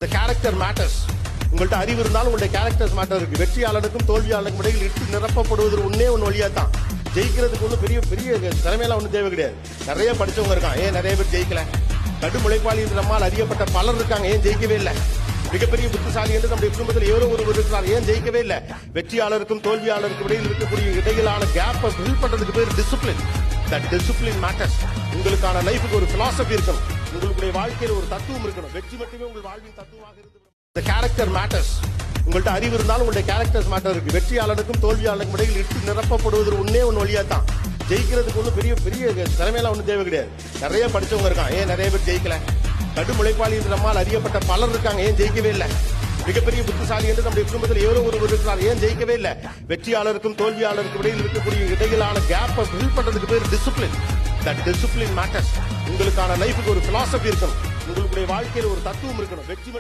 The character matters. உங்கள்ட்ட அறிவு இருந்தாலும் உங்களுடைய கேரக்டர்ஸ் மேட்டர் இருக்கு. வெற்றியாளனுக்கும் தோல்வியாளனுக்கும் இடையில் இட்டு நிரப்பப்படுவது ஒன்னே வழியா தான். ஜெயிக்கிறதுக்கு ஒன்றும் பெரிய பெரிய திறமையெல்லாம் ஒன்றும் தேவை கிடையாது. நிறைய படிச்சவங்க இருக்காங்க, ஏன் நிறைய பேர் ஜெயிக்கல? கடும் உழைப்பாளி என்று நம்மால் அறியப்பட்ட பலர் இருக்காங்க, ஏன் ஜெயிக்கவே இல்லை? மிகப்பெரிய புத்திசாலி என்று நம்முடைய குடும்பத்தில் எவரோ ஒருவர் இருக்கிறார், ஏன் ஜெயிக்கவே இல்லை? வெற்றியாளருக்கும் தோல்வியாளருக்கும் இடையில் இருக்கக்கூடிய இடையிலான கேப்பை ஃபில் பண்றதுக்கு பேர் டிசிப்ளின். That discipline matters. உங்களுக்கான லைஃபுக்கு ஒரு பிலாசபி இருக்கணும், உங்களுடைய வாழ்க்கையில் ஒரு தத்துவம் இருக்கணும். வெற்றி மட்டுமே உங்கள் வாழ்வின் தத்துவமாக இருந்து The character matters. உங்கள்ட்ட அறிவு இருந்தாலும் உங்களுடைய கேரக்டர்ஸ் மேட்டர் இருக்கு. வெற்றியாளனுக்கும் தோல்வியாளனுக்கும் இடையில் இட்டு நிரப்பப்படுவது ஒன்னே வழியா தான். ஜெயிக்கிறதுக்கு ஒன்றும் பெரிய பெரிய திறமையெல்லாம் ஒன்றும் தேவை கிடையாது. நிறைய படிச்சவங்க இருக்காங்க, ஏன் நிறைய பேர் ஜெயிக்கல? கடும் உழைப்பாளி என்று நம்மால் அறியப்பட்ட பலர் இருக்காங்க, ஏன் ஜெயிக்கவே இல்லை? மிகப்பெரிய புத்திசாலி என்று நம்முடைய குடும்பத்தில் எவரோ ஒருவர் இருக்கிறார், ஏன் ஜெயிக்கவே இல்லை? வெற்றியாளருக்கும் தோல்வியாளருக்கும் இடையில் இருக்கக்கூடிய இடையிலான கேப்பை ஃபில் பண்றதுக்கு பேர் டிசிப்ளின். That discipline matters. உங்களுக்கான லைஃபுக்கு ஒரு பிலாசபி இருக்கணும், உங்களுடைய வாழ்க்கையில் ஒரு தத்துவம் இருக்கணும். வெற்றி